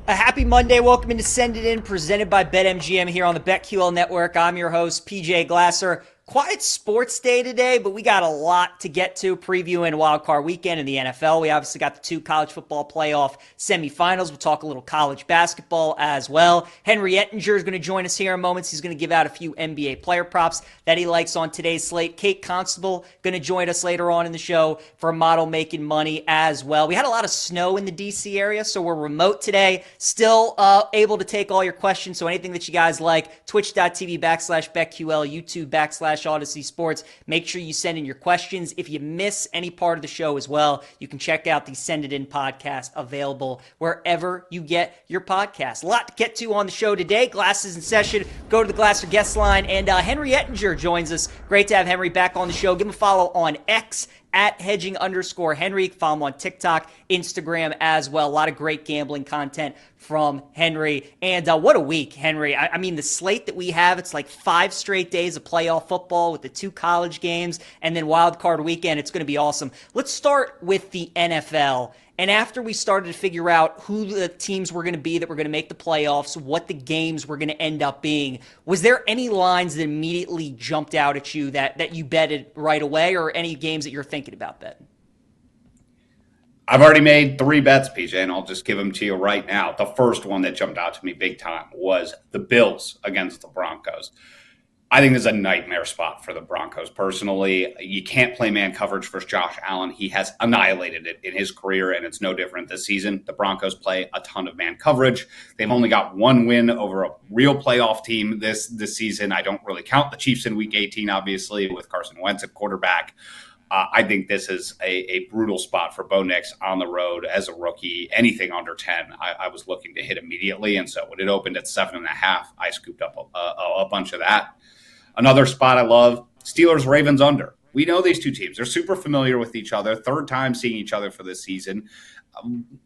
A happy Monday. Welcome into Send It In, presented by BetMGM here on the BetQL network. I'm your host, PJ Glasser. Quiet sports day today, but we got a lot to get to previewing wildcard weekend in the NFL. We obviously got the two college football playoff semifinals. We'll talk a little college basketball as well. Henry Ettinger is going to join us here in moments. He's going to give out a few NBA player props that he likes on today's slate. Kate Constable going to join us later on in the show for Model Making Money as well. We had a lot of snow in the DC area, so we're remote today. Still able to take all your questions, so anything that you guys like, twitch.tv/BetQL, YouTube /Odyssey Sports. Make sure you send in your questions. If you miss any part of the show as well, you can check out the Send It In podcast available wherever you get your podcasts. A lot to get to on the show today. Glasses in session. Go to the Glasser guest line, and Henry Ettinger joins us. Great to have Henry back on the show. Give him a follow on X at hedging_Henry. Follow him on TikTok, Instagram as well. A lot of great gambling content from Henry. And what a week, Henry. I mean, the slate that we have, it's like 5 straight days of playoff football with the 2 college games and then wild card weekend. It's going to be awesome. Let's start with the NFL. And after we started to figure out who the teams were going to be that were going to make the playoffs, what the games were going to end up being, was there any lines that immediately jumped out at you that you betted right away, or any games that you're thinking about betting? I've already made 3 bets, PJ, and I'll just give them to you right now. The first one that jumped out to me big time was the Bills against the Broncos. I think this is a nightmare spot for the Broncos. Personally, you can't play man coverage for Josh Allen. He has annihilated it in his career, and it's no different this season. The Broncos play a ton of man coverage. They've only got 1 win over a real playoff team this season. I don't really count the Chiefs in Week 18, obviously, with Carson Wentz at quarterback. I think this is a brutal spot for Bo Nix on the road as a rookie. Anything under 10, I was looking to hit immediately, and so when it opened at 7.5, I scooped up a bunch of that. Another spot I love, Steelers-Ravens under. We know these two teams. They're super familiar with each other. 3rd time seeing each other for this season.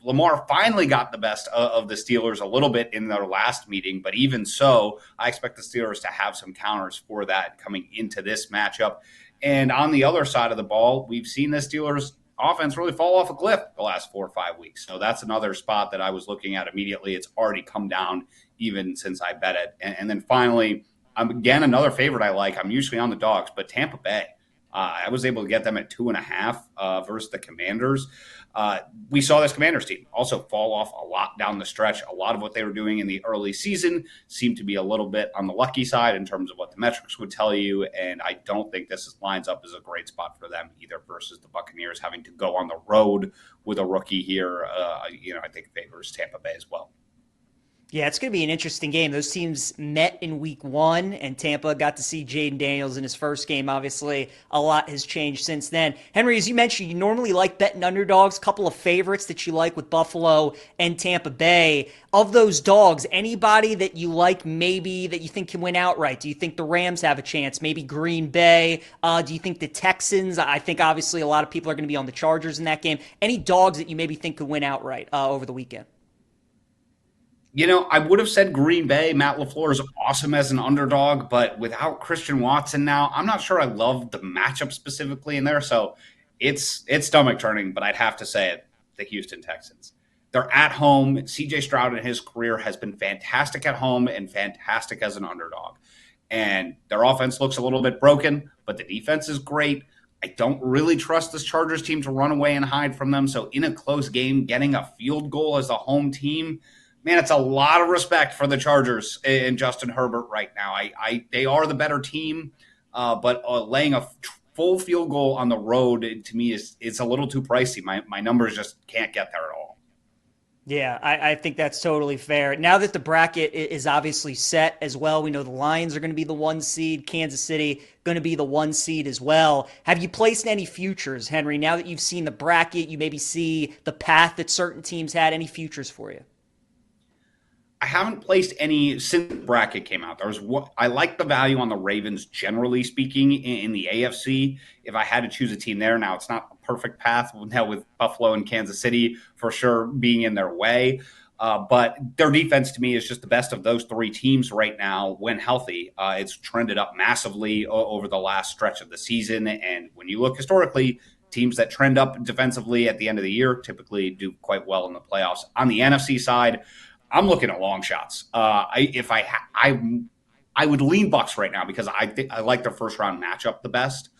Lamar finally got the best of the Steelers a little bit in their last meeting, but even so, I expect the Steelers to have some counters for that coming into this matchup. And on the other side of the ball, we've seen the Steelers offense really fall off a cliff the last 4 or 5 weeks. So that's another spot that I was looking at immediately. It's already come down even since I bet it. And then finally, again, another favorite I like. I'm usually on the dogs, but Tampa Bay. I was able to get them at 2.5 versus the Commanders. We saw this Commanders team also fall off a lot down the stretch. A lot of what they were doing in the early season seemed to be a little bit on the lucky side in terms of what the metrics would tell you. And I don't think this lines up as a great spot for them either versus the Buccaneers having to go on the road with a rookie here. I think favors Tampa Bay as well. Yeah, it's going to be an interesting game. Those teams met in week 1, and Tampa got to see Jaden Daniels in his first game. Obviously, a lot has changed since then. Henry, as you mentioned, you normally like betting underdogs. Couple of favorites that you like with Buffalo and Tampa Bay. Of those dogs, anybody that you like maybe that you think can win outright? Do you think the Rams have a chance? Maybe Green Bay? Do you think the Texans? I think obviously a lot of people are going to be on the Chargers in that game. Any dogs that you maybe think could win outright over the weekend? I would have said Green Bay. Matt LaFleur is awesome as an underdog, but without Christian Watson now, I'm not sure I love the matchup specifically in there. So it's stomach turning, but I'd have to say it, the Houston Texans. They're at home. CJ Stroud in his career has been fantastic at home and fantastic as an underdog. And their offense looks a little bit broken, but the defense is great. I don't really trust this Chargers team to run away and hide from them. So in a close game, getting a field goal as a home team, man, it's a lot of respect for the Chargers and Justin Herbert right now. They are the better team, but laying a full field goal on the road to me it's a little too pricey. My numbers just can't get there at all. Yeah, I think that's totally fair. Now that the bracket is obviously set as well, we know the Lions are going to be the 1 seed, Kansas City going to be the 1 seed as well. Have you placed any futures, Henry? Now that you've seen the bracket, you maybe see the path that certain teams had. Any futures for you? I haven't placed any since the bracket came out. I like the value on the Ravens, generally speaking, in the AFC. If I had to choose a team there, now it's not a perfect path now with Buffalo and Kansas City for sure being in their way. But their defense to me is just the best of those 3 teams right now when healthy. It's trended up massively over the last stretch of the season. And when you look historically, teams that trend up defensively at the end of the year typically do quite well in the playoffs. On the NFC side, I'm looking at long shots. I would lean Bucks right now because I think I like their first round matchup the best.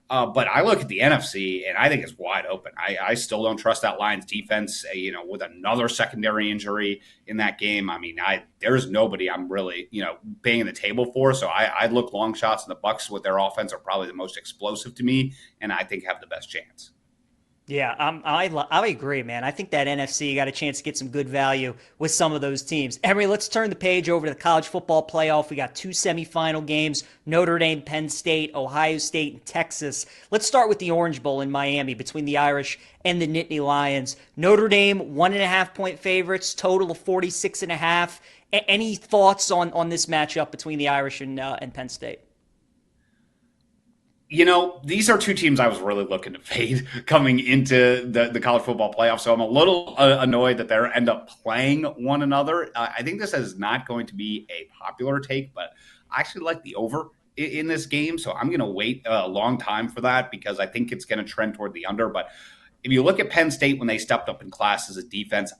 But I look at the NFC and I think it's wide open. I still don't trust that Lions defense. With another secondary injury in that game, I mean, there's nobody I'm really banging the table for. So I'd look long shots, and the Bucks with their offense are probably the most explosive to me, and I think have the best chance. Yeah, I agree, man. I think that NFC got a chance to get some good value with some of those teams. Emery, let's turn the page over to the college football playoff. We got two semifinal games: Notre Dame, Penn State, Ohio State, and Texas. Let's start with the Orange Bowl in Miami between the Irish and the Nittany Lions. Notre Dame 1.5 point favorites, total of 46.5. Any thoughts on this matchup between the Irish and Penn State? These are two teams I was really looking to fade coming into the college football playoff. So I'm a little annoyed that they end up playing one another. I think this is not going to be a popular take, but I actually like the over in this game. So I'm going to wait a long time for that because I think it's going to trend toward the under. But if you look at Penn State when they stepped up in class as a defense,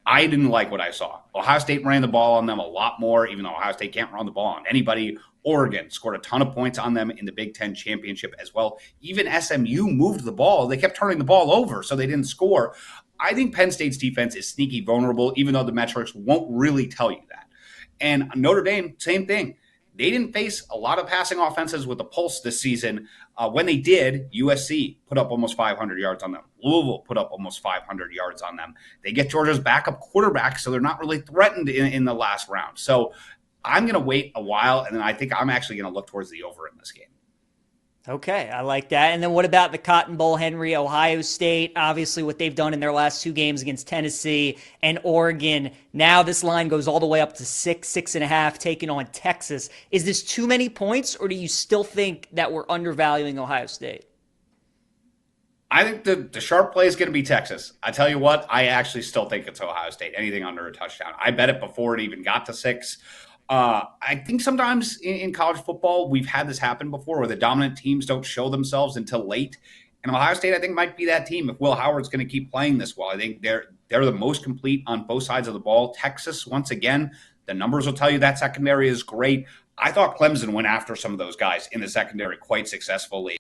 I didn't like what I saw. Ohio State ran the ball on them a lot more, even though Ohio State can't run the ball on anybody. Oregon scored a ton of points on them in the Big Ten championship as well. Even SMU moved the ball. They kept turning the ball over, so they didn't score. I think Penn State's defense is sneaky vulnerable, even though the metrics won't really tell you that. And Notre Dame, same thing. They didn't face a lot of passing offenses with a pulse this season. When they did, USC put up almost 500 yards on them. Louisville put up almost 500 yards on them. They get Georgia's backup quarterback, so they're not really threatened in the last round. So I'm going to wait a while, and then I think I'm actually going to look towards the over in this game. Okay, I like that. And then what about the Cotton Bowl, Henry? Ohio State, obviously what they've done in their last two games against Tennessee and Oregon. Now this line goes all the way up to 6.5, taking on Texas. Is this too many points, or do you still think that we're undervaluing Ohio State? I think the sharp play is going to be Texas. I tell you what, I actually still think it's Ohio State. Anything under a touchdown. I bet it before it even got to 6. I think sometimes in college football, we've had this happen before where the dominant teams don't show themselves until late. And Ohio State, I think, might be that team if Will Howard's going to keep playing this well. I think they're the most complete on both sides of the ball. Texas, once again, the numbers will tell you that secondary is great. I thought Clemson went after some of those guys in the secondary quite successfully.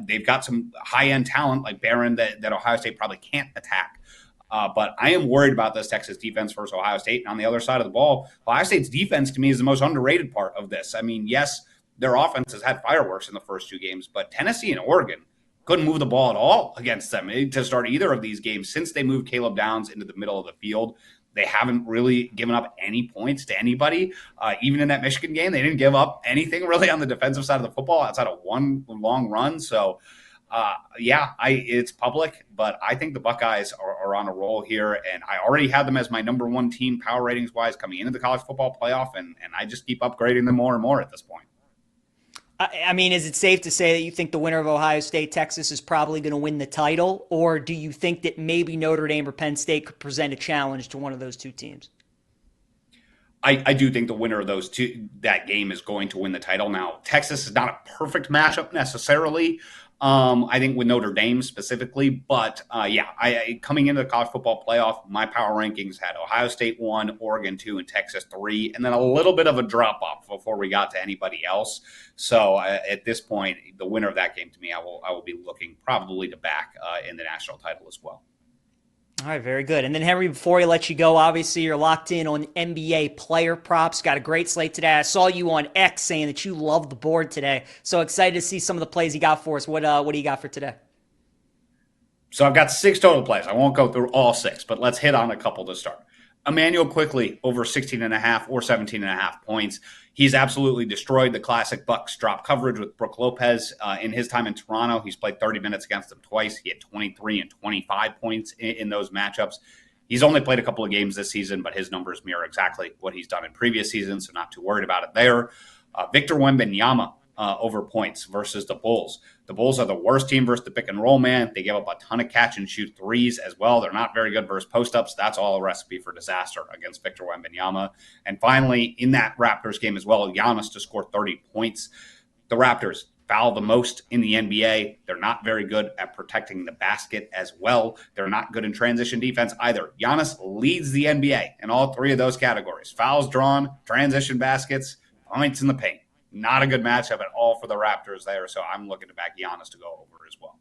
They've got some high-end talent like Barron that Ohio State probably can't attack. But I am worried about this Texas defense versus Ohio State. And on the other side of the ball, Ohio State's defense to me is the most underrated part of this. I mean, yes, their offense has had fireworks in the first two games, but Tennessee and Oregon couldn't move the ball at all against them to start either of these games. Since they moved Caleb Downs into the middle of the field, they haven't really given up any points to anybody. Even in that Michigan game, they didn't give up anything really on the defensive side of the football outside of one long run. So, it's public, but I think the Buckeyes are on a roll here, and I already had them as my number one team power ratings wise coming into the college football playoff, and I just keep upgrading them more and more at this point. I mean, is it safe to say that you think the winner of Ohio State, Texas is probably going to win the title, or do you think that maybe Notre Dame or Penn State could present a challenge to one of those two teams? I do think the winner of that game is going to win the title. Now, Texas is not a perfect matchup necessarily. I think with Notre Dame specifically, but I coming into the college football playoff, my power rankings had Ohio State 1, Oregon 2, and Texas 3, and then a little bit of a drop off before we got to anybody else. So at this point, the winner of that game to me, I will be looking probably to back in the national title as well. All right, very good. And then, Henry, before I let you go, obviously you're locked in on NBA player props. Got a great slate today. I saw you on X saying that you love the board today. So excited to see some of the plays you got for us. What do you got for today? So I've got 6 total plays. I won't go through all 6, but let's hit on a couple to start. Emmanuel quickly over 16.5 or 17.5 points. He's absolutely destroyed the classic Bucks drop coverage with Brook Lopez in his time in Toronto. He's played 30 minutes against them twice. He had 23 and 25 points in those matchups. He's only played a couple of games this season, but his numbers mirror exactly what he's done in previous seasons, so not too worried about it there. Victor Wembanyama over points versus the Bulls. The Bulls are the worst team versus the pick and roll man. They give up a ton of catch and shoot threes as well. They're not very good versus post-ups. That's all a recipe for disaster against Victor Wembanyama. And finally, in that Raptors game as well, Giannis to score 30 points. The Raptors, foul the most in the NBA. They're not very good at protecting the basket as well. They're not good in transition defense either. Giannis leads the NBA in all three of those categories: fouls drawn, transition baskets, points in the paint. Not a good matchup at all for the Raptors there, so I'm looking to back Giannis to go over as well.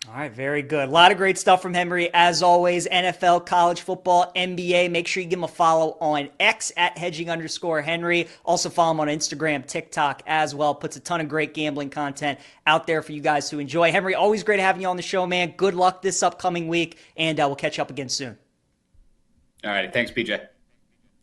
All right, very good. A lot of great stuff from Henry. As always, NFL, college football, NBA. Make sure you give him a follow on X at hedging_Henry. Also follow him on Instagram, TikTok as well. Puts a ton of great gambling content out there for you guys to enjoy. Henry, always great having you on the show, man. Good luck this upcoming week, and we'll catch up again soon. All right, thanks, PJ.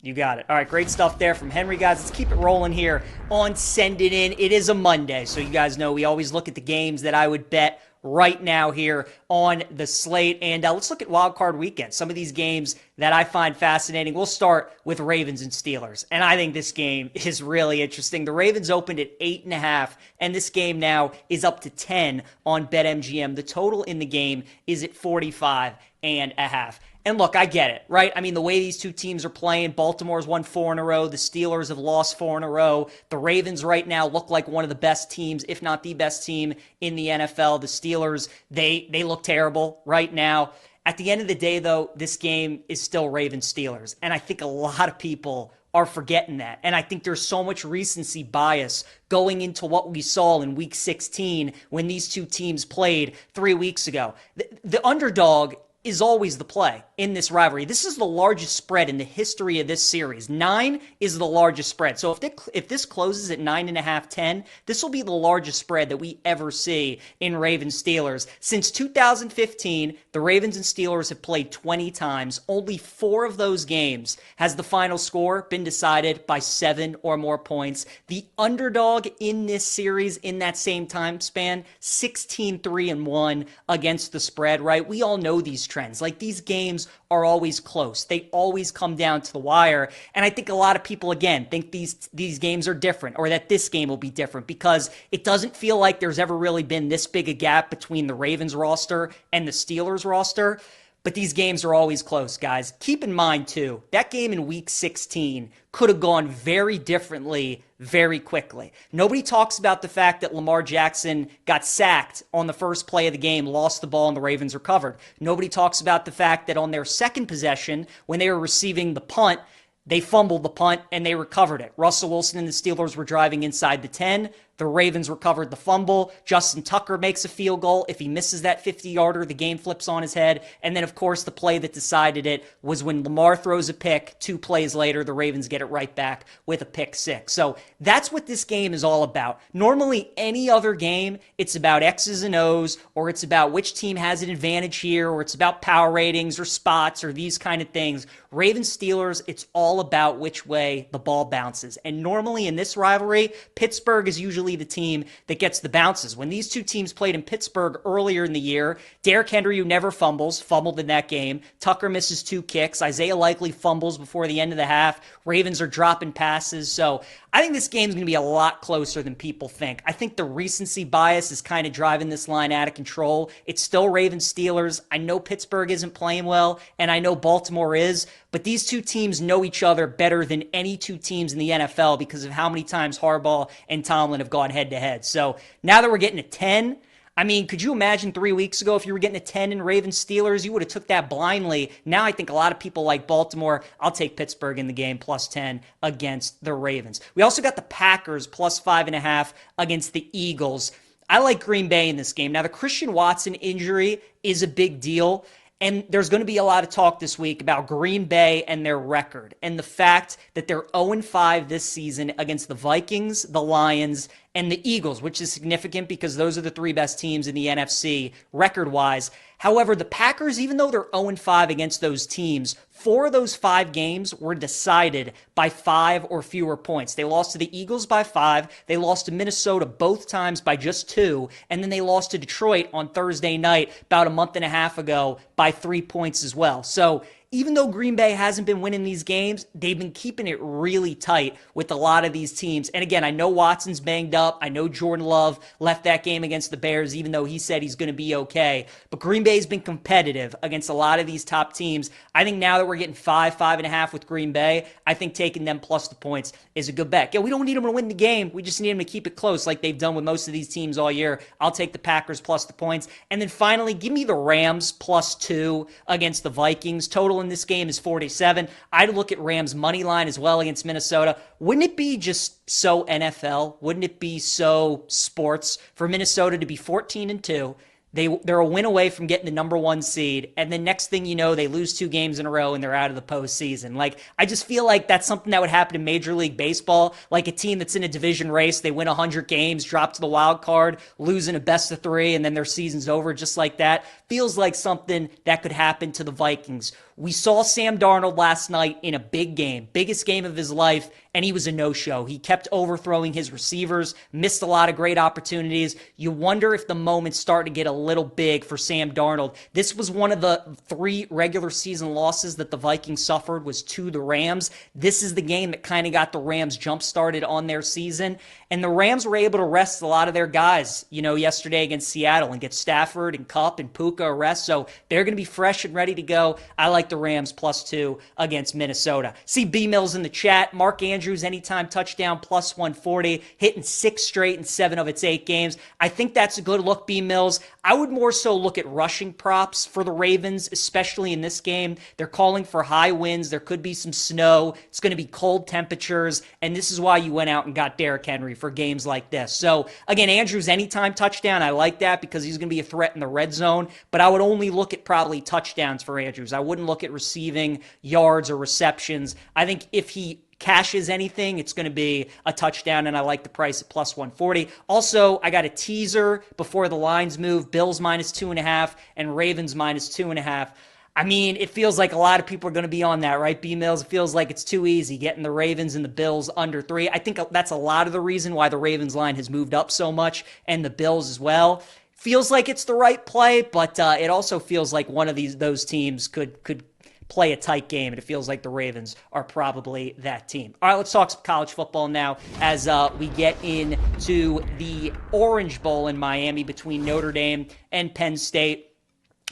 You got it. All right, great stuff there from Henry, guys. Let's keep it rolling here on Send It In. It is a Monday, so you guys know we always look at the games that I would bet right now here on the slate. And let's look at Wild Card Weekend. Some of these games that I find fascinating. We'll start with Ravens and Steelers. And I think this game is really interesting. The Ravens opened at 8.5, and this game now is up to 10 on BetMGM. The total in the game is at 45.5. And look, I get it, right? I mean, the way these two teams are playing, Baltimore's won 4 in a row. The Steelers have lost 4 in a row. The Ravens right now look like one of the best teams, if not the best team in the NFL. The Steelers, they look terrible right now. At the end of the day, though, this game is still Ravens-Steelers. And I think a lot of people are forgetting that. And I think there's so much recency bias going into what we saw in Week 16 when these two teams played 3 weeks ago. The underdog is always the play in this rivalry. This is the largest spread in the history of this series. 9 is the largest spread. So if this closes at 9.5, 10, this will be the largest spread that we ever see in Ravens-Steelers. Since 2015, the Ravens and Steelers have played 20 times. Only 4 of those games has the final score been decided by 7 or more points. The underdog in this series in that same time span, 16-3-1 against the spread, right? We all know these trends. Like, these games are always close. They always come down to the wire. And I think a lot of people, again, think these games are different, or that this game will be different, because it doesn't feel like there's ever really been this big a gap between the Ravens roster and the Steelers roster. But these games are always close, guys. Keep in mind, too, that game in Week 16 could have gone very differently very quickly. Nobody talks about the fact that Lamar Jackson got sacked on the first play of the game, lost the ball, and the Ravens recovered. Nobody talks about the fact that on their second possession, when they were receiving the punt, they fumbled the punt and they recovered it. Russell Wilson and the Steelers were driving inside the 10. The Ravens recovered the fumble. Justin Tucker makes a field goal. If he misses that 50-yarder, the game flips on his head. And then, of course, the play that decided it was when Lamar throws a pick. 2 plays later, the Ravens get it right back with a pick 6. So that's what this game is all about. Normally, any other game, it's about X's and O's, or it's about which team has an advantage here, or it's about power ratings or spots or these kind of things. Ravens-Steelers, it's all about which way the ball bounces. And normally in this rivalry, Pittsburgh is usually the team that gets the bounces. When these two teams played in Pittsburgh earlier in the year, Derrick Henry, who never fumbled in that game. Tucker misses 2 kicks. Isaiah Likely fumbles before the end of the half. Ravens are dropping passes. So I think this game's going to be a lot closer than people think. I think the recency bias is kind of driving this line out of control. It's still Ravens-Steelers. I know Pittsburgh isn't playing well, and I know Baltimore is, but these two teams know each other better than any two teams in the NFL because of how many times Harbaugh and Tomlin have gone head-to-head. So now that we're getting a 10, I mean, could you imagine 3 weeks ago if you were getting a 10 in Ravens-Steelers? You would have took that blindly. Now I think a lot of people like Baltimore. I'll take Pittsburgh in the game, plus 10 against the Ravens. We also got the Packers, plus 5.5 against the Eagles. I like Green Bay in this game. Now, the Christian Watson injury is a big deal. And there's going to be a lot of talk this week about Green Bay and their record and the fact that they're 0-5 this season against the Vikings, the Lions, and the Eagles, which is significant because those are the 3 best teams in the NFC record-wise. However, the Packers, even though they're 0-5 against those teams, 4 of those 5 games were decided by 5 or fewer points. They lost to the Eagles by 5, they lost to Minnesota both times by just 2, and then they lost to Detroit on Thursday night about a month and a half ago by 3 points as well. So even though Green Bay hasn't been winning these games, they've been keeping it really tight with a lot of these teams. And again, I know Watson's banged up. I know Jordan Love left that game against the Bears, even though he said he's going to be okay. But Green Bay's been competitive against a lot of these top teams. I think now that we're getting 5.5 with Green Bay, I think taking them plus the points is a good bet. Yeah, we don't need them to win the game. We just need them to keep it close like they've done with most of these teams all year. I'll take the Packers plus the points. And then finally, give me the Rams plus 2 against the Vikings. Total in this game is 47. I'd look at Rams money line as well against Minnesota. Wouldn't it be just so NFL? Wouldn't it be so sports for Minnesota to be 14-2? They're a win away from getting the number 1 seed, and then next thing you know, they lose 2 games in a row and they're out of the postseason. Like, I just feel like that's something that would happen in Major League Baseball. Like a team that's in a division race, they win 100 games, drop to the wild card, lose in a best of 3, and then their season's over just like that. Feels like something that could happen to the Vikings. We saw Sam Darnold last night in a big game, biggest game of his life, and he was a no-show. He kept overthrowing his receivers, missed a lot of great opportunities. You wonder if the moments start to get a little big for Sam Darnold. This was one of the 3 regular season losses that the Vikings suffered was to the Rams. This is the game that kind of got the Rams jump-started on their season, and the Rams were able to rest a lot of their guys, yesterday against Seattle and get Stafford and Kupp and Puka a rest, so they're going to be fresh and ready to go. I like the Rams plus 2 against Minnesota. See B Mills in the chat. Mark Andrews anytime touchdown plus 140, hitting 6 straight in 7 of its 8 games. I think that's a good look, B Mills. I would more so look at rushing props for the Ravens, especially in this game. They're calling for high winds. There could be some snow. It's going to be cold temperatures, and this is why you went out and got Derrick Henry for games like this. So again, Andrews anytime touchdown. I like that because he's going to be a threat in the red zone, but I would only look at probably touchdowns for Andrews. I wouldn't look at receiving yards or receptions. I think if he cashes anything, it's going to be a touchdown, and I like the price at plus 140. Also, I got a teaser before the lines move. Bills minus 2.5 and Ravens minus 2.5. I mean, it feels like a lot of people are going to be on that, right, B Mills? It feels like it's too easy getting the Ravens and the Bills under 3. I think that's a lot of the reason why the Ravens line has moved up so much, and the Bills as well. Feels like it's the right play, but it also feels like one of those teams could play a tight game, and it feels like the Ravens are probably that team. All right, let's talk some college football now as we get into the Orange Bowl in Miami between Notre Dame and Penn State.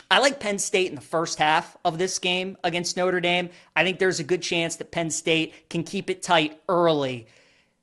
I like Penn State in the first half of this game against Notre Dame. I think there's a good chance that Penn State can keep it tight early.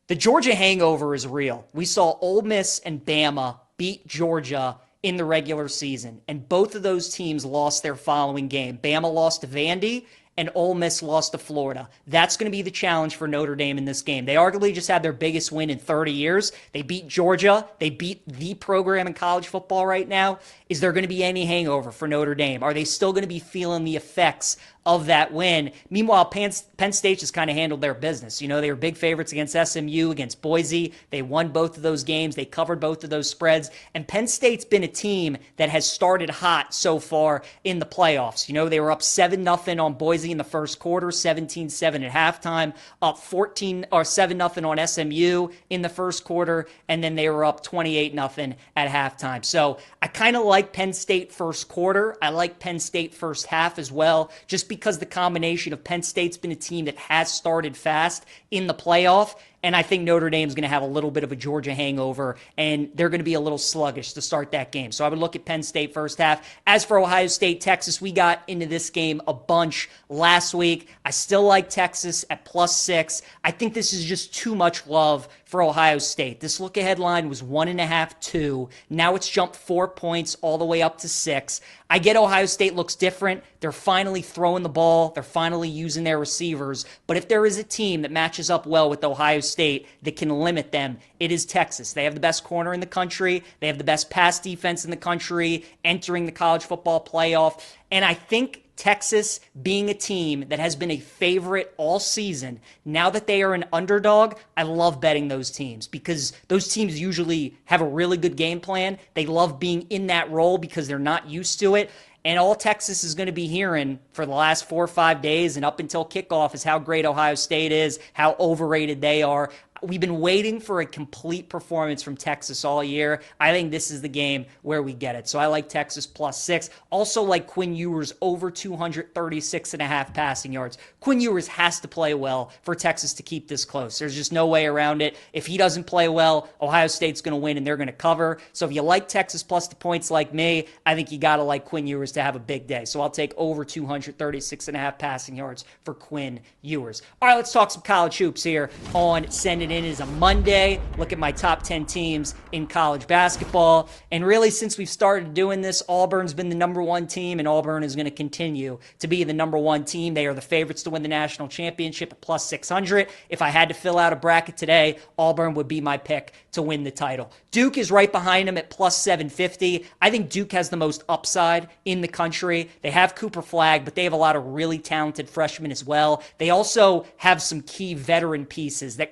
The Georgia hangover is real. We saw Ole Miss and Bama beat Georgia in the regular season, and both of those teams lost their following game. Bama lost to Vandy, and Ole Miss lost to Florida. That's going to be the challenge for Notre Dame in this game. They arguably just had their biggest win in 30 years. They beat Georgia. They beat the program in college football right now. Is there going to be any hangover for Notre Dame? Are they still going to be feeling the effects of that win? Meanwhile, Penn State just kind of handled their business. They were big favorites against SMU, against Boise. They won both of those games. They covered both of those spreads. And Penn State's been a team that has started hot so far in the playoffs. They were up 7-0 on Boise in the first quarter, 17-7 at halftime, up 14 or 7-0 on SMU in the first quarter, and then they were up 28-0 at halftime. So I kind of like Penn State first quarter. I like Penn State first half as well, just because the combination of Penn State's been a team that has started fast in the playoff, and I think Notre Dame's going to have a little bit of a Georgia hangover, and they're going to be a little sluggish to start that game. So I would look at Penn State first half. As for Ohio State, Texas, we got into this game a bunch last week. I still like Texas at plus 6. I think this is just too much love for Ohio State. This look-ahead line was 1.5, 2. Now it's jumped 4 points all the way up to 6. I get Ohio State looks different. They're finally throwing the ball. They're finally using their receivers. But if there is a team that matches up well with Ohio State that can limit them, it is Texas. They have the best corner in the country. They have the best pass defense in the country entering the college football playoff. And I think Texas, being a team that has been a favorite all season, now that they are an underdog, I love betting those teams because those teams usually have a really good game plan. They love being in that role because they're not used to it. And all Texas is going to be hearing for the last 4 or 5 days and up until kickoff is how great Ohio State is, how overrated they are. we've been waiting for a complete performance from Texas all year. I think this is the game where we get it. So I like Texas +6. Also like Quinn Ewers over 236.5 passing yards. Quinn Ewers has to play well for Texas to keep this close. There's just no way around it. If he doesn't play well, Ohio State's going to win and they're going to cover. So if you like Texas plus the points like me, I think you got to like Quinn Ewers to have a big day. So I'll take over 236.5 passing yards for Quinn Ewers. All right, let's talk some college hoops here on Send It In. It is a Monday. Look at my top 10 teams in college basketball. And really, since we've started doing this, Auburn's been the number one team, and Auburn is going to continue to be the number one team. They are the favorites to win the national championship at +600. If I had to fill out a bracket today, Auburn would be my pick to win the title. Duke is right behind them at +750. I think Duke has the most upside in the country. They have Cooper Flagg, but they have a lot of really talented freshmen as well. They also have some key veteran pieces that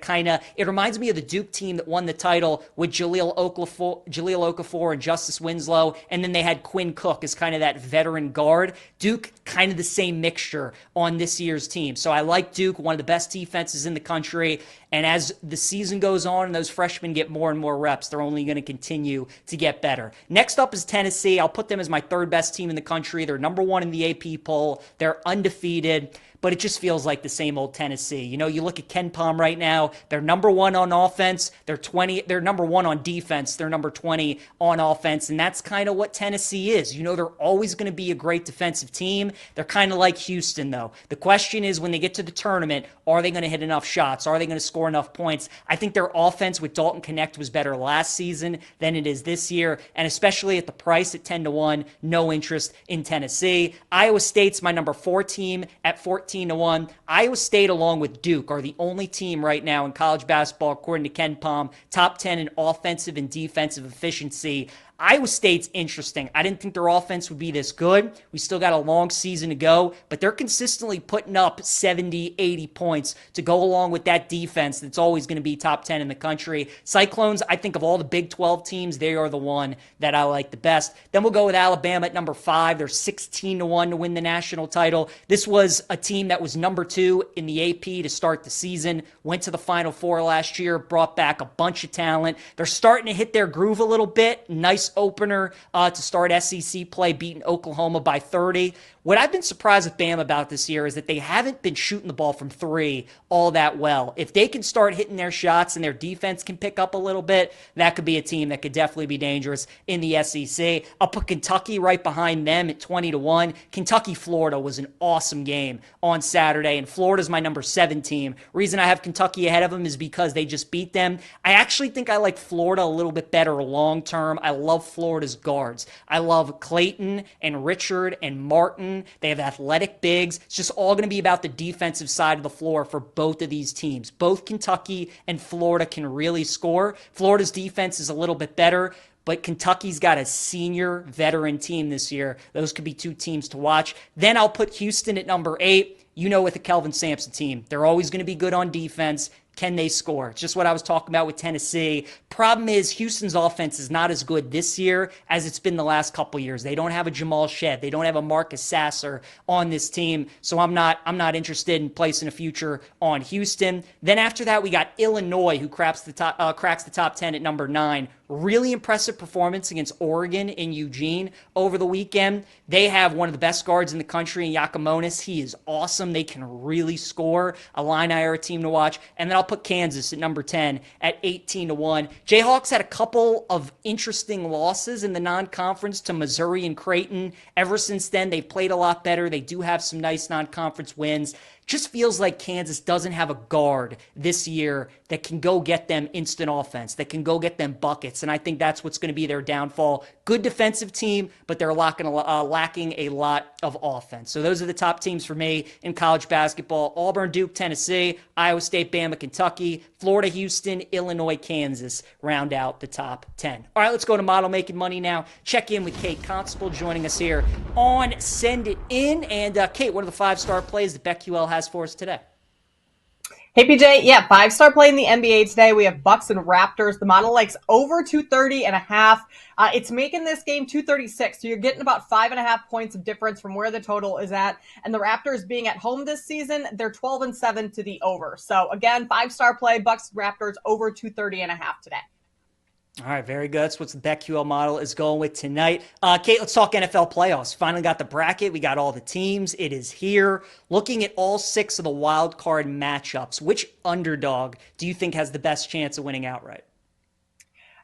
it reminds me of the Duke team that won the title with Jahlil Okafor and Justice Winslow, and then they had Quinn Cook as kind of that veteran guard. Duke, kind of the same mixture on this year's team. So I like Duke, one of the best defenses in the country. And as the season goes on and those freshmen get more and more reps, they're only going to continue to get better. Next up is Tennessee. I'll put them as my third best team in the country. They're number one in the AP poll. They're undefeated, but it just feels like the same old Tennessee. You know, you look at Ken Pom right now, they're number one on offense, they're number one on defense, they're number 20 on offense, and that's kind of what Tennessee is. You know, they're always going to be a great defensive team. They're kind of like Houston, though. The question is, when they get to the tournament, are they going to hit enough shots? Are they going to score enough points? I think their offense with Dalton Connect was better last season than it is this year, and especially at the price at 10-1, no interest in Tennessee. Iowa State's my number 4 team at 14-1. Iowa State, along with Duke, are the only team right now in college basketball, according to Ken Pom, top 10 in offensive and defensive efficiency. Iowa State's interesting. I didn't think their offense would be this good. We still got a long season to go, but they're consistently putting up 70, 80 points to go along with that defense that's always going to be top 10 in the country. Cyclones, I think of all the Big 12 teams, they are the one that I like the best. Then we'll go with Alabama at number 5. They're 16-1 to win the national title. This was a team that was number 2 in the AP to start the season, went to the Final Four last year, brought back a bunch of talent. They're starting to hit their groove a little bit. Nice opener to start SEC play, beating Oklahoma by 30. What I've been surprised with Bama about this year is that they haven't been shooting the ball from 3 all that well. If they can start hitting their shots and their defense can pick up a little bit, that could be a team that could definitely be dangerous in the SEC. I'll put Kentucky right behind them at 20-1. Kentucky-Florida was an awesome game on Saturday, and Florida's my number 7 team. Reason I have Kentucky ahead of them is because they just beat them. I actually think I like Florida a little bit better long term. I love Florida's guards. I love Clayton and Richard and Martin. They have athletic bigs. It's just all going to be about the defensive side of the floor for both of these teams. Both Kentucky and Florida can really score. Florida's defense is a little bit better, but Kentucky's got a senior veteran team this year. Those could be 2 teams to watch. Then I'll put Houston at number 8. You know, with the Kelvin Sampson team, they're always going to be good on defense. Can they score? It's just what I was talking about with Tennessee. Problem is, Houston's offense is not as good this year as it's been the last couple years. They don't have a Jamal Shed. They don't have a Marcus Sasser on this team. So I'm not interested in placing a future on Houston. Then after that, we got Illinois, who cracks the top 10 at number 9. Really impressive performance against Oregon in Eugene over the weekend. They have one of the best guards in the country in Yakimonis. He is awesome. They can really score. Illini are a team to watch. And then I'll put Kansas at number 10 at 18-1. Jayhawks had a couple of interesting losses in the non-conference to Missouri and Creighton. Ever since then, they've played a lot better. They do have some nice non-conference wins. Just feels like Kansas doesn't have a guard this year that can go get them instant offense, that can go get them buckets, and I think that's what's going to be their downfall. Good defensive team, but they're lacking a lot of offense. So those are the top teams for me in college basketball. Auburn, Duke, Tennessee, Iowa State, Bama, Kentucky, Florida, Houston, Illinois, Kansas round out the top 10. All right, let's go to Model Making Money now. Check in with Kate Constable joining us here on Send It In. And Kate, what are the 5-star plays that BetQL has for us today? Hey PJ, yeah, five-star play in the NBA today. We have Bucks and Raptors. The model likes over 230 and a half. It's making this game 236. So you're getting about 5.5 points of difference from where the total is at. And the Raptors being at home this season, they're 12-7 to the over. So again, five-star play, Bucks Raptors over 230 and a half today. All right, very good. That's what the BetQL model is going with tonight. Kate, let's talk NFL playoffs. Finally got the bracket. We got all the teams. It is here. Looking at all 6 of the wild card matchups, which underdog do you think has the best chance of winning outright?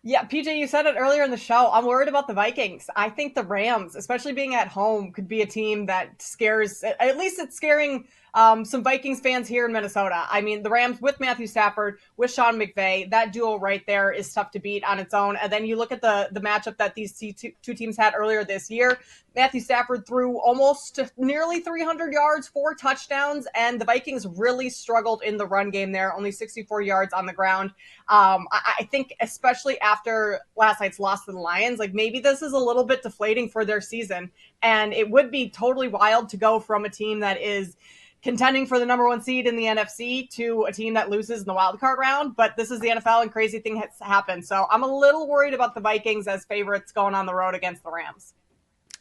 Yeah, PJ, you said it earlier in the show. I'm worried about the Vikings. I think the Rams, especially being at home, could be a team that scares, at least it's scaring some Vikings fans here in Minnesota. I mean, the Rams with Matthew Stafford, with Sean McVay, that duo right there is tough to beat on its own. And then you look at the matchup that these two teams had earlier this year. Matthew Stafford threw almost nearly 300 yards, 4 touchdowns, and the Vikings really struggled in the run game there, only 64 yards on the ground. I think especially after last night's loss to the Lions, like maybe this is a little bit deflating for their season. And it would be totally wild to go from a team that is contending for the number 1 seed in the NFC to a team that loses in the wild card round. But this is the NFL and crazy thing has happened. So I'm a little worried about the Vikings as favorites going on the road against the Rams.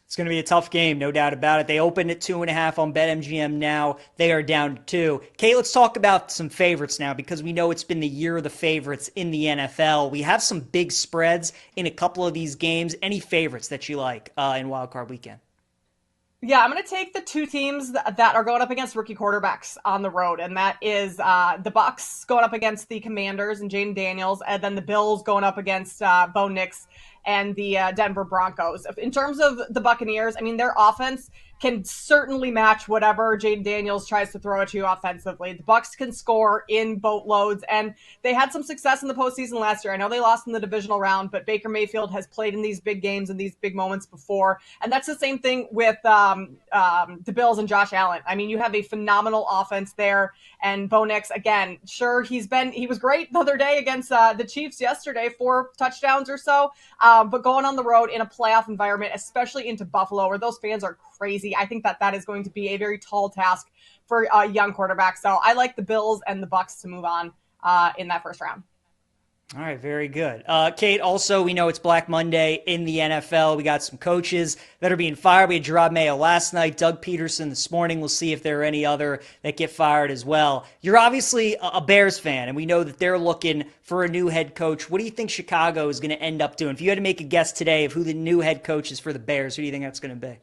It's going to be a tough game, no doubt about it. They opened at 2.5 on BetMGM now. They are down to 2. Kate, let's talk about some favorites now because we know it's been the year of the favorites in the NFL. We have some big spreads in a couple of these games. Any favorites that you like in Wild Card Weekend? Yeah, I'm going to take the 2 teams that are going up against rookie quarterbacks on the road, and that is the Bucks going up against the Commanders and Jaden Daniels, and then the Bills going up against Bo Nix and the Denver Broncos. In terms of the Buccaneers, I mean, their offense can certainly match whatever Jaden Daniels tries to throw at you offensively. The Bucks can score in boatloads, and they had some success in the postseason last year. I know they lost in the divisional round, but Baker Mayfield has played in these big games and these big moments before, and that's the same thing with the Bills and Josh Allen. I mean, you have a phenomenal offense there, and Bo Nix, again, sure, he was great the other day against the Chiefs yesterday, 4 touchdowns or so, but going on the road in a playoff environment, especially into Buffalo, where those fans are crazy, I think that is going to be a very tall task for a young quarterback. So I like the Bills and the Bucks to move on in that first round. All right, very good. Kate, also, we know it's Black Monday in the NFL. We got some coaches that are being fired. We had Gerard Mayo last night, Doug Peterson this morning. We'll see if there are any other that get fired as well. You're obviously a Bears fan, and we know that they're looking for a new head coach. What do you think Chicago is going to end up doing? If you had to make a guess today of who the new head coach is for the Bears, who do you think that's going to be?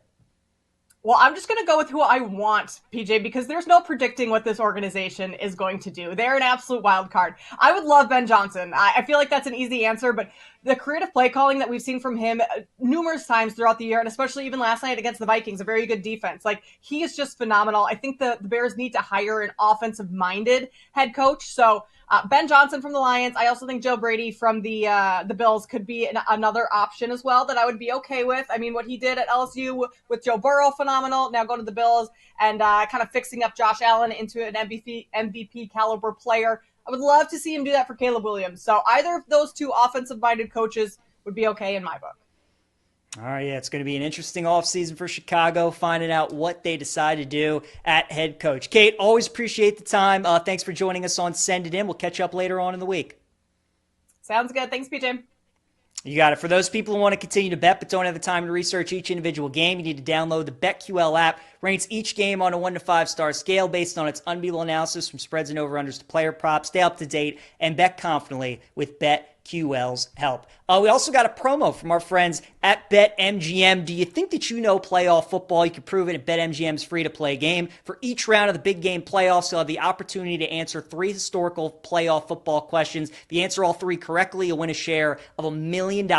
Well, I'm just going to go with who I want, PJ, because there's no predicting what this organization is going to do. They're an absolute wild card. I would love Ben Johnson. I feel like that's an easy answer, but the creative play calling that we've seen from him numerous times throughout the year, and especially even last night against the Vikings, a very good defense. Like, he is just phenomenal. I think the Bears need to hire an offensive-minded head coach. So Ben Johnson from the Lions. I also think Joe Brady from the Bills could be another option as well that I would be okay with. I mean, what he did at LSU with Joe Burrow, phenomenal. Now going to the Bills and kind of fixing up Josh Allen into an MVP caliber player. I would love to see him do that for Caleb Williams. So either of those 2 offensive-minded coaches would be okay in my book. All right, yeah, it's going to be an interesting offseason for Chicago, finding out what they decide to do at head coach. Kate, always appreciate the time. Thanks for joining us on Send It In. We'll catch up later on in the week. Sounds good. Thanks, PJ. You got it. For those people who want to continue to bet but don't have the time to research each individual game, you need to download the BetQL app. Rates each game on a 1 to 5 star scale based on its unbeatable analysis from spreads and over-unders to player props. Stay up to date and bet confidently with BetQL's help. We also got a promo from our friends at BetMGM. Do you think that you know playoff football? You can prove it at BetMGM's free-to-play game. For each round of the big game playoffs, you'll have the opportunity to answer 3 historical playoff football questions. If you answer all 3 correctly, you'll win a share of $1 million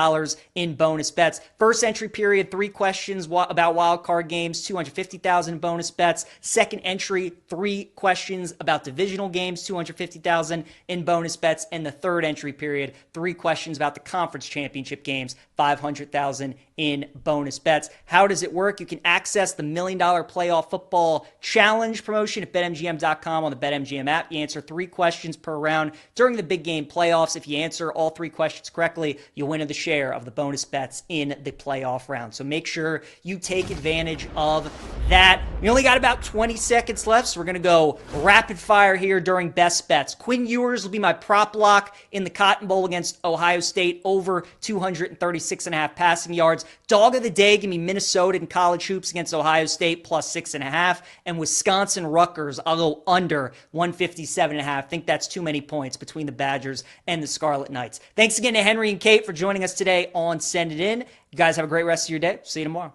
in bonus bets. First entry period, 3 questions about wild card games, $250,000 in bonus bets. Second entry, 3 questions about divisional games, $250,000 in bonus bets. And the third entry period, 3 questions about the conference championship games, $500,000 in bonus bets. How does it work? You can access the $1 Million Playoff Football Challenge promotion at betmgm.com on the BetMGM app. You answer 3 questions per round during the big game playoffs. If you answer all 3 questions correctly, you'll win the share of the bonus bets in the playoff round. So make sure you take advantage of that. We only got about 20 seconds left, so we're going to go rapid fire here during best bets. Quinn Ewers will be my prop lock in the Cotton Bowl against Ohio State, over 236.5 passing yards. Dog of the day, give me Minnesota in college hoops against Ohio State, plus 6.5. And Wisconsin Rutgers, I'll go under 157.5. I think that's too many points between the Badgers and the Scarlet Knights. Thanks again to Henry and Kate for joining us today on Send It In. You guys have a great rest of your day. See you tomorrow.